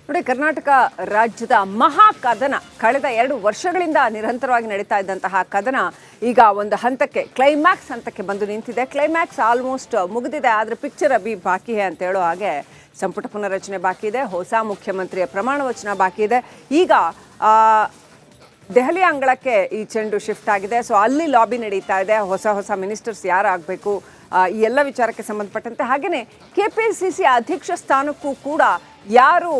ನೋಡಿ, ಕರ್ನಾಟಕ ರಾಜ್ಯದ ಮಹಾ ಕದನ ಕಳೆದ 2 ವರ್ಷಗಳಿಂದ ನಿರಂತರವಾಗಿ ನಡೀತಾ ಇದ್ದಂತಹ ಕದನ ಈಗ ಒಂದು ಹಂತಕ್ಕೆ ಕ್ಲೈಮ್ಯಾಕ್ಸ್ ಹಂತಕ್ಕೆ ಬಂದು ನಿಂತಿದೆ. ಕ್ಲೈಮ್ಯಾಕ್ಸ್ ಆಲ್ಮೋಸ್ಟ್ ಮುಗಿದಿದೆ, ಆದರೆ ಪಿಕ್ಚರ್ ಅಭಿ ಬಾಕಿ ಅಂತ ಹೇಳೋ ಹಾಗೆ ಸಂಪುಟ ಪುನರಚನೆ ಬಾಕಿ ಇದೆ, ಹೊಸ ಮುಖ್ಯಮಂತ್ರಿಯ ಪ್ರಮಾಣ ವಚನ ಬಾಕಿ ಇದೆ. ಈಗ ದೆಹಲಿ ಅಂಗಳಕ್ಕೆ ಈ ಚೆಂಡು ಶಿಫ್ಟ್ ಆಗಿದೆ. ಸೊ ಅಲ್ಲಿ ಲಾಬಿ ನಡೀತಾ ಇದೆ, ಹೊಸ ಮಿನಿಸ್ಟರ್ಸ್ ಯಾರಾಗಬೇಕು ಈ ಎಲ್ಲ ವಿಚಾರಕ್ಕೆ ಸಂಬಂಧಪಟ್ಟಂತೆ. ಹಾಗೆಯೇ KPCC ಅಧ್ಯಕ್ಷ ಸ್ಥಾನಕ್ಕೂ ಕೂಡ ಯಾರು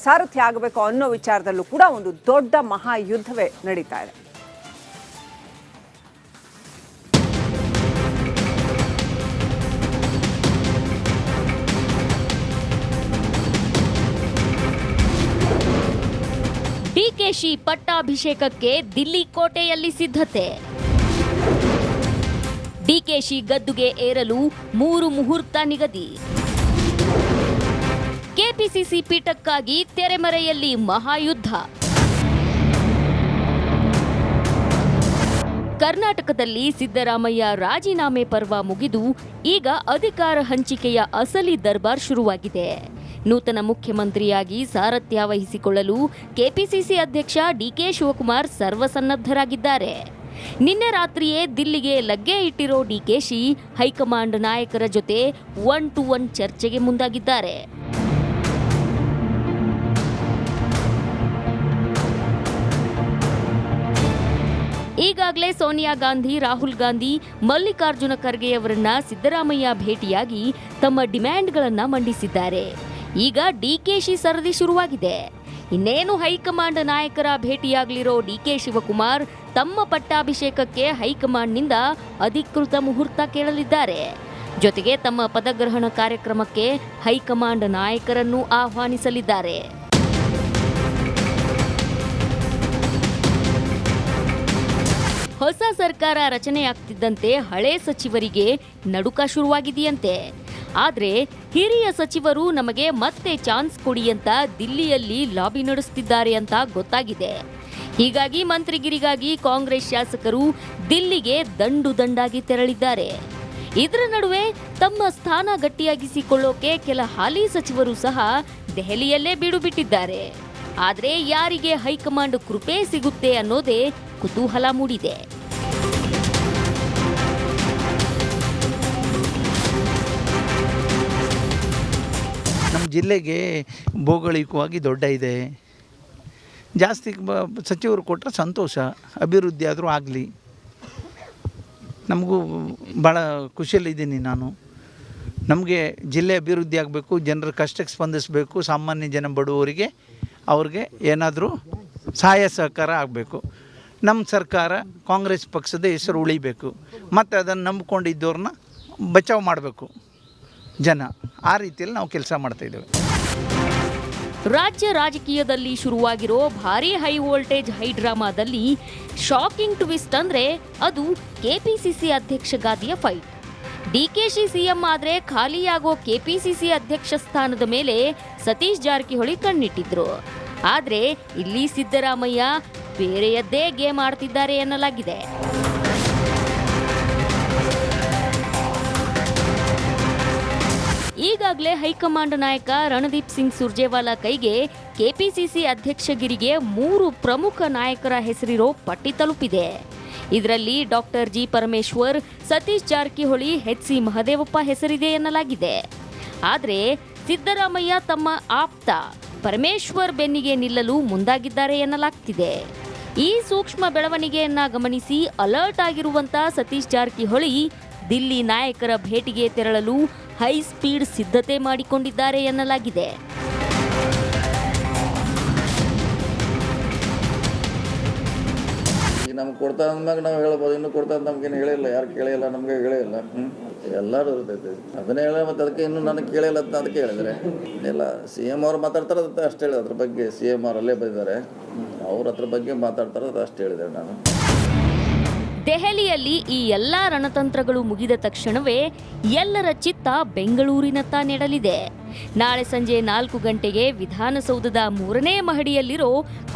ಸಾರಥ್ಯ ಆಗಬೇಕು ಅನ್ನೋ ವಿಚಾರದಲ್ಲೂ ಕೂಡ ಒಂದು ದೊಡ್ಡ ಮಹಾಯುದ್ಧವೇ ನಡೀತಾ ಇದೆ. ಡಿಕೆಶಿ ಪಟ್ಟಾಭಿಷೇಕಕ್ಕೆ ದಿಲ್ಲಿ ಕೋಟೆಯಲ್ಲಿ ಸಿದ್ಧತೆ. ಡಿಕೆಶಿ ಗದ್ದುಗೆ ಏರಲು 3 ಮುಹೂರ್ತ ನಿಗದಿ. ಕೆಪಿಸಿಸಿ ಪೀಠಕ್ಕಾಗಿ ತೆರೆಮರೆಯಲ್ಲಿ ಮಹಾಯುದ್ಧ. ಕರ್ನಾಟಕದಲ್ಲಿ ಸಿದ್ದರಾಮಯ್ಯ ರಾಜೀನಾಮೆ ಪರ್ವ ಮುಗಿದು ಈಗ ಅಧಿಕಾರ ಹಂಚಿಕೆಯ ಅಸಲಿ ದರ್ಬಾರ್ ಶುರುವಾಗಿದೆ. ನೂತನ ಮುಖ್ಯಮಂತ್ರಿಯಾಗಿ ಸಾರಥ್ಯ ವಹಿಸಿಕೊಳ್ಳಲು ಕೆಪಿಸಿಸಿ ಅಧ್ಯಕ್ಷ ಡಿಕೆ ಶಿವಕುಮಾರ್ ಸರ್ವಸನ್ನದ್ಧರಾಗಿದ್ದಾರೆ. ನಿನ್ನೆ ರಾತ್ರಿಯೇ ದಿಲ್ಲಿಗೆ ಲಗ್ಗೆ ಇಟ್ಟಿರೋ ಡಿಕೆಶಿ ಹೈಕಮಾಂಡ್ ನಾಯಕರ ಜೊತೆ 1-to-1 ಚರ್ಚೆಗೆ ಮುಂದಾಗಿದ್ದಾರೆ. ಈಗಾಗಲೇ ಸೋನಿಯಾ ಗಾಂಧಿ, ರಾಹುಲ್ ಗಾಂಧಿ, ಮಲ್ಲಿಕಾರ್ಜುನ ಖರ್ಗೆಯವರನ್ನ ಸಿದ್ದರಾಮಯ್ಯ ಭೇಟಿಯಾಗಿ ತಮ್ಮ ಡಿಮ್ಯಾಂಡ್ಗಳನ್ನು ಮಂಡಿಸಿದ್ದಾರೆ. ಈಗ ಡಿಕೆಶಿ ಸರದಿ ಶುರುವಾಗಿದೆ. ಇನ್ನೇನು ಹೈಕಮಾಂಡ್ ನಾಯಕರ ಭೇಟಿಯಾಗಲಿರೋ ಡಿಕೆ ಶಿವಕುಮಾರ್ ತಮ್ಮ ಪಟ್ಟಾಭಿಷೇಕಕ್ಕೆ ಹೈಕಮಾಂಡ್ನಿಂದ ಅಧಿಕೃತ ಮುಹೂರ್ತ ಕೇಳಲಿದ್ದಾರೆ. ಜೊತೆಗೆ ತಮ್ಮ ಪದಗ್ರಹಣ ಕಾರ್ಯಕ್ರಮಕ್ಕೆ ಹೈಕಮಾಂಡ್ ನಾಯಕರನ್ನು ಆಹ್ವಾನಿಸಲಿದ್ದಾರೆ. ಹೊಸ ಸರ್ಕಾರ ರಚನೆಯಾಗ್ತಿದ್ದಂತೆ ಹಳೆ ಸಚಿವರಿಗೆ ನಡುಕ ಶುರುವಾಗಿದೆಯಂತೆ. ಆದರೆ ಹಿರಿಯ ಸಚಿವರು ನಮಗೆ ಮತ್ತೆ ಚಾನ್ಸ್ ಕೊಡಿ ಅಂತ ದಿಲ್ಲಿಯಲ್ಲಿ ಲಾಬಿ ನಡೆಸುತ್ತಿದ್ದಾರೆ ಅಂತ ಗೊತ್ತಾಗಿದೆ. ಹೀಗಾಗಿ ಮಂತ್ರಿಗಿರಿಗಾಗಿ ಕಾಂಗ್ರೆಸ್ ಶಾಸಕರು ದಿಲ್ಲಿಗೆ ದಂಡಾಗಿ ತೆರಳಿದ್ದಾರೆ. ಇದರ ನಡುವೆ ತಮ್ಮ ಸ್ಥಾನ ಗಟ್ಟಿಯಾಗಿಸಿಕೊಳ್ಳೋಕೆ ಕೆಲ ಹಾಲಿ ಸಚಿವರು ಸಹ ದೆಹಲಿಯಲ್ಲೇ ಬೀಡು ಬಿಟ್ಟಿದ್ದಾರೆ. ಆದರೆ ಯಾರಿಗೆ ಹೈಕಮಾಂಡ್ ಕೃಪೆ ಸಿಗುತ್ತೆ ಅನ್ನೋದೇ ಕುತೂಹಲ ಮೂಡಿದೆ. ನಮ್ಮ ಜಿಲ್ಲೆಗೆ ಭೌಗೋಳಿಕವಾಗಿ ದೊಡ್ಡ ಇದೆ, ಜಾಸ್ತಿ ಸಚಿವರು ಕೊಟ್ಟರೆ ಸಂತೋಷ, ಅಭಿವೃದ್ಧಿ ಆದರೂ ಆಗಲಿ. ನಮಗೂ ಭಾಳ ಖುಷಿಯಲ್ಲಿದ್ದೀನಿ ನಾನು. ನಮಗೆ ಜಿಲ್ಲೆ ಅಭಿವೃದ್ಧಿ ಆಗಬೇಕು, ಜನರ ಕಷ್ಟಕ್ಕೆ ಸ್ಪಂದಿಸಬೇಕು, ಸಾಮಾನ್ಯ ಜನ ಬಡವರಿಗೆ ಅವ್ರಿಗೆ ಏನಾದರೂ ಸಹಾಯ ಸಹಕಾರ ಆಗಬೇಕು. ನಮ್ಮ ಸರ್ಕಾರ ಕಾಂಗ್ರೆಸ್ ಪಕ್ಷದ ಹೆಸರು ಉಳಿಬೇಕು, ಮತ್ತು ಅದನ್ನು ನಂಬಿಕೊಂಡಿದ್ದವ್ರನ್ನ ಬಚಾವ್ ಮಾಡಬೇಕು ಜನ. ಆ ರೀತಿಯಲ್ಲಿ ನಾವು ಕೆಲಸ ಮಾಡ್ತಾಯಿದ್ದೇವೆ. ರಾಜ್ಯ ರಾಜಕೀಯದಲ್ಲಿ ಶುರುವಾಗಿರೋ ಭಾರೀ ಹೈ ವೋಲ್ಟೇಜ್ ಹೈ ಡ್ರಾಮಾದಲ್ಲಿ ಶಾಕಿಂಗ್ ಟ್ವಿಸ್ಟ್ ಅಂದ್ರೆ ಅದು ಕೆಪಿಸಿಸಿ ಅಧ್ಯಕ್ಷ ಗಾದಿಯ ಫೈಟ್. ಡಿಕೆಶಿ ಸಿಎಂ ಆದ್ರೆ ಖಾಲಿಯಾಗೋ ಕೆಪಿಸಿಸಿ ಅಧ್ಯಕ್ಷ ಸ್ಥಾನದ ಮೇಲೆ ಸತೀಶ್ ಜಾರಕಿಹೊಳಿ ಕಣ್ಣಿಟ್ಟಿದ್ರು. ಆದ್ರೆ ಇಲ್ಲಿ ಸಿದ್ದರಾಮಯ್ಯ ಬೇರೆಯದ್ದೇ ಗೇಮ್ ಆಡ್ತಿದ್ದಾರೆ ಎನ್ನಲಾಗಿದೆ. ಈಗಾಗಲೇ ಹೈಕಮಾಂಡ್ ನಾಯಕ ರಣದೀಪ್ ಸಿಂಗ್ ಸುರ್ಜೇವಾಲಾ ಕೈಗೆ ಕೆಪಿಸಿಸಿ ಅಧ್ಯಕ್ಷಗಿರಿಗೆ 3 ಪ್ರಮುಖ ನಾಯಕರ ಹೆಸರಿರೋ ಪಟ್ಟಿ ತಲುಪಿದೆ. ಇದರಲ್ಲಿ doctor G Parameshwar, Satish Jarkiholi, HC Mahadevappa ಹೆಸರಿದೆ ಎನ್ನಲಾಗಿದೆ. ಆದರೆ ಸಿದ್ದರಾಮಯ್ಯ ತಮ್ಮ ಆಪ್ತ ಪರಮೇಶ್ವರ್ ಬೆನ್ನಿಗೆ ನಿಲ್ಲಲು ಮುಂದಾಗಿದ್ದಾರೆ ಎನ್ನಲಾಗ್ತಿದೆ. ಈ ಸೂಕ್ಷ್ಮ ಬೆಳವಣಿಗೆಯನ್ನ ಗಮನಿಸಿ ಅಲರ್ಟ್ ಆಗಿರುವಂತ ಸತೀಶ್ ಜಾರಕಿಹೊಳಿ ದಿಲ್ಲಿ ನಾಯಕರ ಭೇಟಿಗೆ ತೆರಳಲು ಹೈ ಸ್ಪೀಡ್ ಸಿದ್ಧತೆ ಮಾಡಿಕೊಂಡಿದ್ದಾರೆ ಎನ್ನಲಾಗಿದೆ. ನಮ್ಗೆ ಕೊಡ್ತಾ ಅಂದ್ಮ್ಯಾಗ ನಾವು ಹೇಳ್ಬೋದು, ಇನ್ನು ಕೊಡ್ತಾ ನಮ್ಗೇನು ಹೇಳಿಲ್ಲ, ಯಾರು ಕೇಳಿಲ್ಲ, ನಮಗೆ ಹೇಳಿಲ್ಲ. ಎಲ್ಲರೂ ಇರ್ತೈತೆ ಅದನ್ನೇ ಹೇಳ, ಮತ್ತು ಅದಕ್ಕೆ ಇನ್ನೂ ನನಗೆ ಕೇಳಿಲ್ಲ ಅಂತ ಅದಕ್ಕೆ ಹೇಳಿದರೆ ಇಲ್ಲ. CM ಅವ್ರು ಮಾತಾಡ್ತಾರೆ ಅದು ಅಷ್ಟು ಹೇಳಿದೆ, ಅದ್ರ ಬಗ್ಗೆ CM ಅವ್ರು ಅಲ್ಲೇ ಬಂದಿದ್ದಾರೆ, ಅವ್ರ ಅದ್ರ ಬಗ್ಗೆ ಮಾತಾಡ್ತಾರೆ ಅದು ಅಷ್ಟು ಹೇಳಿದೆ ನಾನು. ದೆಹಲಿಯಲ್ಲಿ ಈ ಎಲ್ಲ ರಣತಂತ್ರಗಳು ಮುಗಿದ ತಕ್ಷಣವೇ ಎಲ್ಲರ ಚಿತ್ತ ಬೆಂಗಳೂರಿನತ್ತ ನೆಡಲಿದೆ. ನಾಳೆ ಸಂಜೆ 4 ಗಂಟೆಗೆ ವಿಧಾನಸೌಧದ 3ನೇ ಮಹಡಿಯಲ್ಲಿರೋ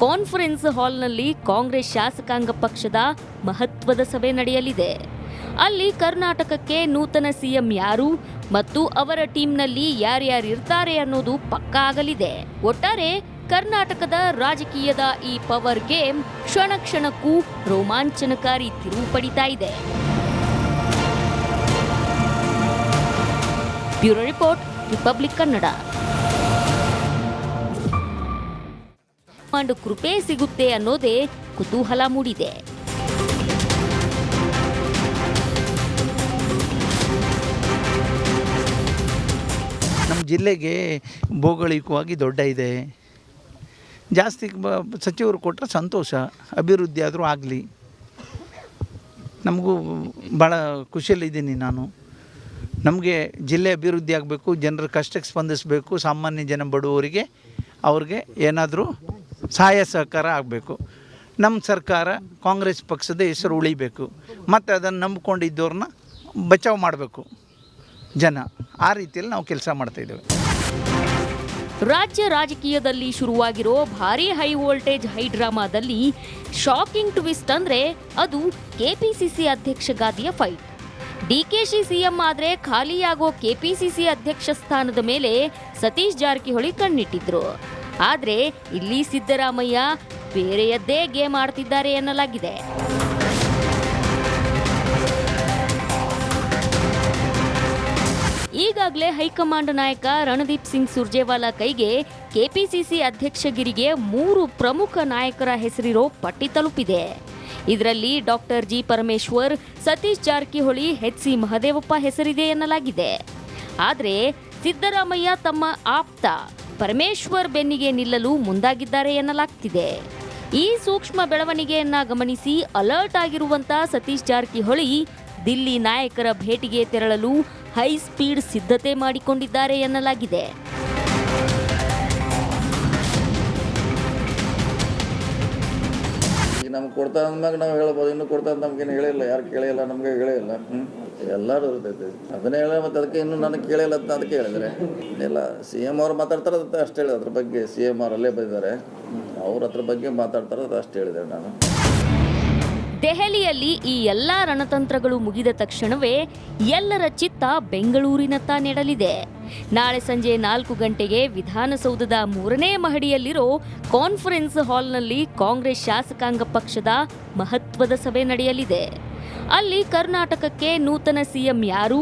ಕಾನ್ಫರೆನ್ಸ್ ಹಾಲ್ನಲ್ಲಿ ಕಾಂಗ್ರೆಸ್ ಶಾಸಕಾಂಗ ಪಕ್ಷದ ಮಹತ್ವದ ಸಭೆ ನಡೆಯಲಿದೆ. ಅಲ್ಲಿ ಕರ್ನಾಟಕಕ್ಕೆ ನೂತನ ಸಿಎಂ ಯಾರು ಮತ್ತು ಅವರ ಟೀಮ್ನಲ್ಲಿ ಯಾರ್ಯಾರಿರ್ತಾರೆ ಅನ್ನೋದು ಪಕ್ಕಾ ಆಗಲಿದೆ. ಒಟ್ಟಾರೆ ಕರ್ನಾಟಕದ ರಾಜಕೀಯದ ಈ ಪವರ್ ಗೇಮ್ ಕ್ಷಣ ಕ್ಷಣಕ್ಕೂ ರೋಮಾಂಚನಕಾರಿ ತಿರುವು ಪಡಿತಾ ಇದೆ. Bureau report, republic Kannada. ಕೃಪೆ ಸಿಗುತ್ತೆ ಅನ್ನೋದೇ ಕುತೂಹಲ ಮೂಡಿದೆ. ನಮ್ಮ ಜಿಲ್ಲೆಗೆ ಭೌಗೋಳಿಕವಾಗಿ ದೊಡ್ಡ ಇದೆ, ಜಾಸ್ತಿ ಸಚಿವರು ಕೊಟ್ಟರೆ ಸಂತೋಷ, ಅಭಿವೃದ್ಧಿ ಆದರೂ ಆಗಲಿ. ನಮಗೂ ಭಾಳ ಖುಷಿಯಲ್ಲಿದ್ದೀನಿ ನಾನು. ನಮಗೆ ಜಿಲ್ಲೆ ಅಭಿವೃದ್ಧಿ ಆಗಬೇಕು, ಜನರ ಕಷ್ಟಕ್ಕೆ ಸ್ಪಂದಿಸಬೇಕು, ಸಾಮಾನ್ಯ ಜನ ಬಡವರಿಗೆ ಅವ್ರಿಗೆ ಏನಾದರೂ ಸಹಾಯ ಸಹಕಾರ ಆಗಬೇಕು. ನಮ್ಮ ಸರ್ಕಾರ ಕಾಂಗ್ರೆಸ್ ಪಕ್ಷದ ಹೆಸರು ಉಳಿಬೇಕು ಮತ್ತು ಅದನ್ನು ನಂಬಿಕೊಂಡಿದ್ದವ್ರನ್ನ ಬಚಾವ್ ಮಾಡಬೇಕು ಜನ. ಆ ರೀತಿಯಲ್ಲಿ ನಾವು ಕೆಲಸ ಮಾಡ್ತಾಯಿದ್ದೇವೆ. ರಾಜ್ಯ ರಾಜಕೀಯದಲ್ಲಿ ಶುರುವಾಗಿರೋ ಭಾರೀ ಹೈ ವೋಲ್ಟೇಜ್ ಹೈ ಡ್ರಾಮಾದಲ್ಲಿ ಶಾಕಿಂಗ್ ಟ್ವಿಸ್ಟ್ ಅಂದ್ರೆ ಅದು ಕೆಪಿಸಿಸಿ ಅಧ್ಯಕ್ಷ ಗಾದಿಯ ಫೈಟ್. ಡಿಕೆಶಿ ಸಿಎಂ ಆದ್ರೆ ಖಾಲಿಯಾಗೋ ಕೆಪಿಸಿಸಿ ಅಧ್ಯಕ್ಷ ಸ್ಥಾನದ ಮೇಲೆ ಸತೀಶ್ ಜಾರಕಿಹೊಳಿ ಕಣ್ಣಿಟ್ಟಿದ್ರು. ಆದ್ರೆ ಇಲ್ಲಿ ಸಿದ್ದರಾಮಯ್ಯ ಬೇರೆಯದ್ದೇ ಗೇಮ್ ಆಡ್ತಿದ್ದಾರೆ ಎನ್ನಲಾಗಿದೆ. ಈಗಾಗಲೇ ಹೈಕಮಾಂಡ್ ನಾಯಕ ರಣದೀಪ್ ಸಿಂಗ್ ಸುರ್ಜೇವಾಲಾ ಕೈಗೆ ಕೆಪಿಸಿಸಿ ಅಧ್ಯಕ್ಷಗಿರಿಗೆ 3 ಪ್ರಮುಖ ನಾಯಕರ ಹೆಸರಿರೋ ಪಟ್ಟಿ ತಲುಪಿದೆ. ಇದರಲ್ಲಿ ಡಾಕ್ಟರ್ ಜಿ ಪರಮೇಶ್ವರ್, ಸತೀಶ್ ಜಾರಕಿಹೊಳಿ, ಎಚ್.ಸಿ. ಮಹದೇವಪ್ಪ ಹೆಸರಿದೆ ಎನ್ನಲಾಗಿದೆ. ಆದರೆ ಸಿದ್ದರಾಮಯ್ಯ ತಮ್ಮ ಆಪ್ತ ಪರಮೇಶ್ವರ್ ಬೆನ್ನಿಗೆ ನಿಲ್ಲಲು ಮುಂದಾಗಿದ್ದಾರೆ ಎನ್ನಲಾಗ್ತಿದೆ. ಈ ಸೂಕ್ಷ್ಮ ಬೆಳವಣಿಗೆಯನ್ನ ಗಮನಿಸಿ ಅಲರ್ಟ್ ಆಗಿರುವಂತ ಸತೀಶ್ ಜಾರಕಿಹೊಳಿ ದಿಲ್ಲಿ ನಾಯಕರ ಭೇಟಿಗೆ ತೆರಳಲು ಹೈ ಸ್ಪೀಡ್ ಸಿದ್ಧತೆ ಮಾಡಿಕೊಂಡಿದ್ದಾರೆ ಎನ್ನಲಾಗಿದೆ. ಈಗ ನಮ್ಗೆ ಕೊಡ್ತಾ ಅಂದ್ಮ್ಯಾಗ ನಾವು ಹೇಳ್ಬೋದು, ಇನ್ನೂ ಕೊಡ್ತಾ ಅಂತ ನಮ್ಗೇನು ಹೇಳಿಲ್ಲ, ಯಾರು ಕೇಳಿಲ್ಲ, ನಮಗೆ ಹೇಳಿಲ್ಲ. ಎಲ್ಲರೂ ಇರ್ತೈತಿ. ಅದನ್ನೇ ಹೇಳ, ಮತ್ತು ಅದಕ್ಕೆ ಇನ್ನೂ ನನಗೆ ಕೇಳಿಲ್ಲ ಅಂತ ಅದಕ್ಕೆ ಹೇಳಿದರೆ ಇಲ್ಲ. CM ಅವ್ರು ಮಾತಾಡ್ತಾರೆ ಅಂತ ಅಷ್ಟು ಹೇಳಿದೆ. ಅದ್ರ ಬಗ್ಗೆ CM ಅವ್ರು ಅಲ್ಲೇ ಬಂದಿದ್ದಾರೆ, ಅವ್ರ ಅದ್ರ ಬಗ್ಗೆ ಮಾತಾಡ್ತಾರೆ ಅದು ಅಷ್ಟು ಹೇಳಿದೆ ನಾನು. ದೆಹಲಿಯಲ್ಲಿ ಈ ಎಲ್ಲ ರಣತಂತ್ರಗಳು ಮುಗಿದ ತಕ್ಷಣವೇ ಎಲ್ಲರ ಚಿತ್ತ ಬೆಂಗಳೂರಿನತ್ತ ನೆಡಲಿದೆ. ನಾಳೆ ಸಂಜೆ 4 ಗಂಟೆಗೆ ವಿಧಾನಸೌಧದ 3ನೇ ಮಹಡಿಯಲ್ಲಿರೋ ಕಾನ್ಫರೆನ್ಸ್ ಹಾಲ್ನಲ್ಲಿ ಕಾಂಗ್ರೆಸ್ ಶಾಸಕಾಂಗ ಪಕ್ಷದ ಮಹತ್ವದ ಸಭೆ ನಡೆಯಲಿದೆ. ಅಲ್ಲಿ ಕರ್ನಾಟಕಕ್ಕೆ ನೂತನ ಸಿಎಂ ಯಾರು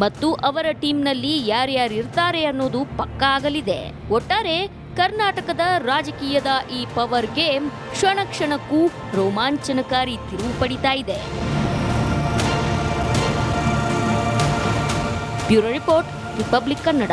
ಮತ್ತು ಅವರ ಟೀಮ್ನಲ್ಲಿ ಯಾರ್ಯಾರಿರ್ತಾರೆ ಅನ್ನೋದು ಪಕ್ಕಾ ಆಗಲಿದೆ. ಒಟ್ಟಾರೆ ಕರ್ನಾಟಕದ ರಾಜಕೀಯದ ಈ ಪವರ್ ಗೇಮ್ ಕ್ಷಣ ಕ್ಷಣಕ್ಕೂ ರೋಮಾಂಚನಕಾರಿ ತಿರುವು ಪಡಿತಾ ಇದೆ. Bureau report, republic Kannada.